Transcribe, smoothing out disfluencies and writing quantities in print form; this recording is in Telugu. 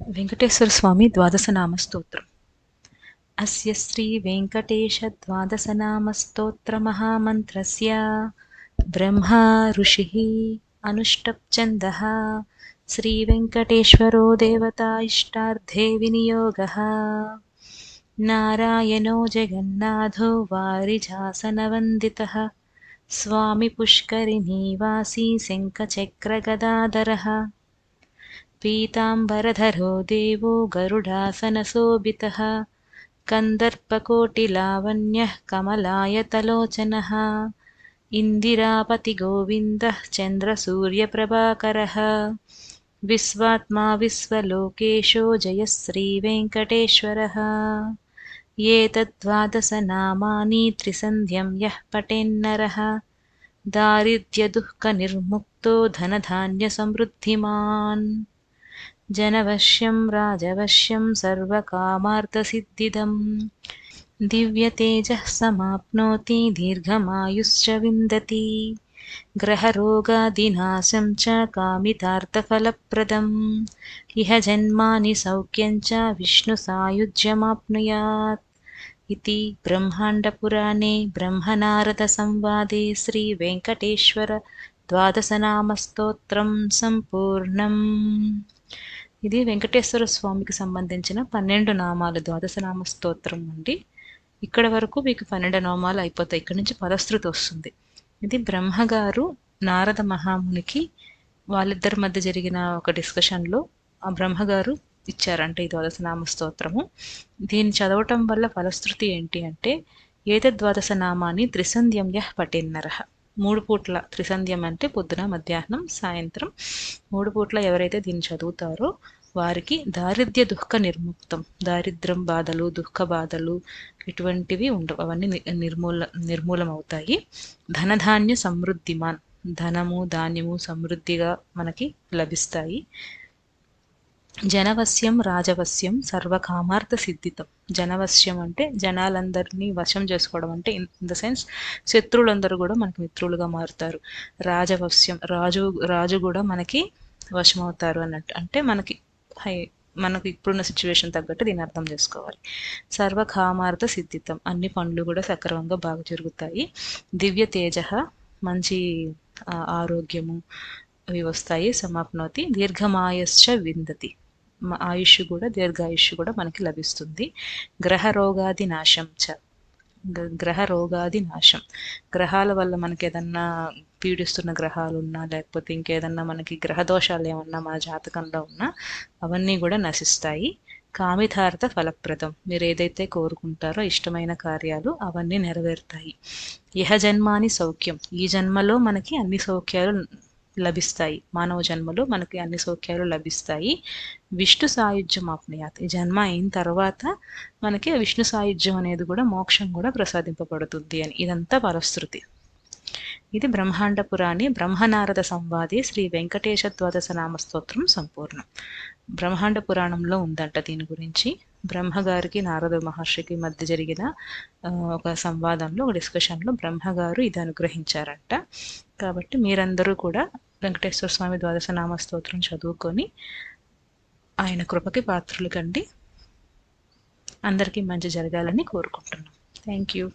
వెంకటేశ్వర స్వామి ద్వాదశనామ స్తోత్రం. అస్య శ్రీ వెంకటేశ ద్వాదశనామ స్తోత్ర మహామంత్రస్య బ్రహ్మా ఋషిః అనుష్టప్ ఛందః శ్రీ వెంకటేశ్వరో దేవతా ఇష్టార్థే వినియోగః. నారాయణో జగన్నాథో వారిజాసనవందితః స్వామి పుష్కరిణీవాసీ శంఖచక్రగదాధరః. పీతాంబరధరో దేవో గరుడాసనశోభితః కందర్పకోటిలావణ్యః కమలాయతలోచనః. ఇందిరాపతిగోవిందః చంద్రసూర్యప్రభాకరः. విశ్వాత్మా విశ్వలోకేశో జయः శ్రీవేంకటేశ్వరः. ఏతద్వాదశనామాని త్రిసంధ్యం యః పఠేన్నరः దారిద్ర్యదుఃఖనిర్ముక్తో ధనధాన్యసమృద్ధిమాన్. జనవశ్యం రాజవశ్యం సర్వకామార్థసిద్ధిదం. దివ్యతేజః సమాప్నోతి దీర్ఘమాయుశ్చ విందతి. గ్రహరోగాదినాశం చ కామితార్థఫలప్రదం. ఇహ జన్మాని సౌఖ్యం చ విష్ణుసాయుజ్యమాప్నుయాత్. ఇతి బ్రహ్మాండపురాణే బ్రహ్మనారదసంవాదే శ్రీ వెంకటేశ్వర ద్వాదశనామస్తోత్రం సంపూర్ణం. ఇది వెంకటేశ్వర స్వామికి సంబంధించిన 12 నామాలు ద్వాదశనామ స్తోత్రం అండి. ఇక్కడ వరకు మీకు 12 నామాలు అయిపోతాయి. ఇక్కడ నుంచి ఫలశ్రుతి వస్తుంది. ఇది బ్రహ్మగారు నారద మహామునికి వాళ్ళిద్దరి మధ్య జరిగిన ఒక డిస్కషన్లో ఆ బ్రహ్మగారు ఇచ్చారంటే ఈ ద్వాదశనామ స్తోత్రము. దీన్ని చదవటం వల్ల ఫలశ్రుతి ఏంటి అంటే ఏతద్వాదశనామాని త్రిసంధ్యం యః పఠేన్నరః. 3 పూట్ల త్రిసంధ్యం అంటే పొద్దున మధ్యాహ్నం సాయంత్రం 3 పూట్ల ఎవరైతే దీన్ని చదువుతారో వారికి దారిద్ర్య దుఃఖ నిర్ముక్తం, దారిద్ర్యం బాధలు దుఃఖ బాధలు ఇటువంటివి ఉండవు, అవన్నీ నిర్మూలమవుతాయి. ధనధాన్య సమృద్ధిమాన్, ధనము ధాన్యము సమృద్ధిగా మనకి లభిస్తాయి. జనవశ్యం రాజవశ్యం సర్వకామార్థ సిద్ధితం. జనవశ్యం అంటే జనాలందరినీ వశం చేసుకోవడం, అంటే ఇన్ ద సెన్స్ శత్రువులందరూ కూడా మనకి మిత్రులుగా మారుతారు. రాజవశ్యం, రాజు కూడా మనకి వశమవుతారు అన్నట్టు, అంటే మనకి ఇప్పుడున్న సిచ్యువేషన్ తగ్గట్టు దీన్ని అర్థం చేసుకోవాలి. సర్వకామార్థ సిద్ధితం, అన్ని పనులు కూడా సక్రమంగా బాగా జరుగుతాయి. దివ్య తేజ, మంచి ఆరోగ్యము అవి వస్తాయి. సమాప్నోతి దీర్ఘమాయశ్చ విందతి, ఆయుష్ కూడా దీర్ఘాయుష్ కూడా మనకి లభిస్తుంది. గ్రహరోగాది నాశం చ, గ్రహరోగాది నాశం, గ్రహాల వల్ల మనకి ఏదన్నా పీడిస్తున్న గ్రహాలు ఉన్నా లేకపోతే ఇంకేదన్నా మనకి గ్రహదోషాలు ఏమన్నా మన జాతకంలో ఉన్నా అవన్నీ కూడా నశిస్తాయి. కామితార్థ ఫలప్రదం, మీరు ఏదైతే కోరుకుంటారో ఇష్టమైన కార్యాలు అవన్నీ నెరవేరుతాయి. ఇహ జన్మాని సౌఖ్యం, ఈ జన్మలో మనకి అన్ని సౌఖ్యాలు లభిస్తాయి. మానవ జన్మలో మనకి అన్ని సౌఖ్యాలు లభిస్తాయి. విష్ణు సాయుధ్యం ఆప్నుయాత్, ఈ జన్మ అయిన తర్వాత మనకి విష్ణు సాయుధ్యం అనేది కూడా మోక్షం కూడా ప్రసాదింపబడుతుంది అని. ఇదంతా ఫలశ్రుతి. ఇది బ్రహ్మాండ పురాణి బ్రహ్మనారద సంవాదే శ్రీ వెంకటేశ ద్వాదశనామ స్తోత్రం సంపూర్ణం. బ్రహ్మాండ పురాణంలో ఉందంట దీని గురించి. బ్రహ్మగారికి నారద మహర్షికి మధ్య జరిగిన ఒక సంవాదంలో, ఒక డిస్కషన్లో బ్రహ్మగారు ఇది అనుగ్రహించారంట. కాబట్టి మీరందరూ కూడా వెంకటేశ్వర స్వామి ద్వాదశనామ స్తోత్రం చదువుకొని ఆయన కృపకి పాత్రులు కండి. అందరికీ మంచి జరగాలని కోరుకుంటున్నాం. Thank you.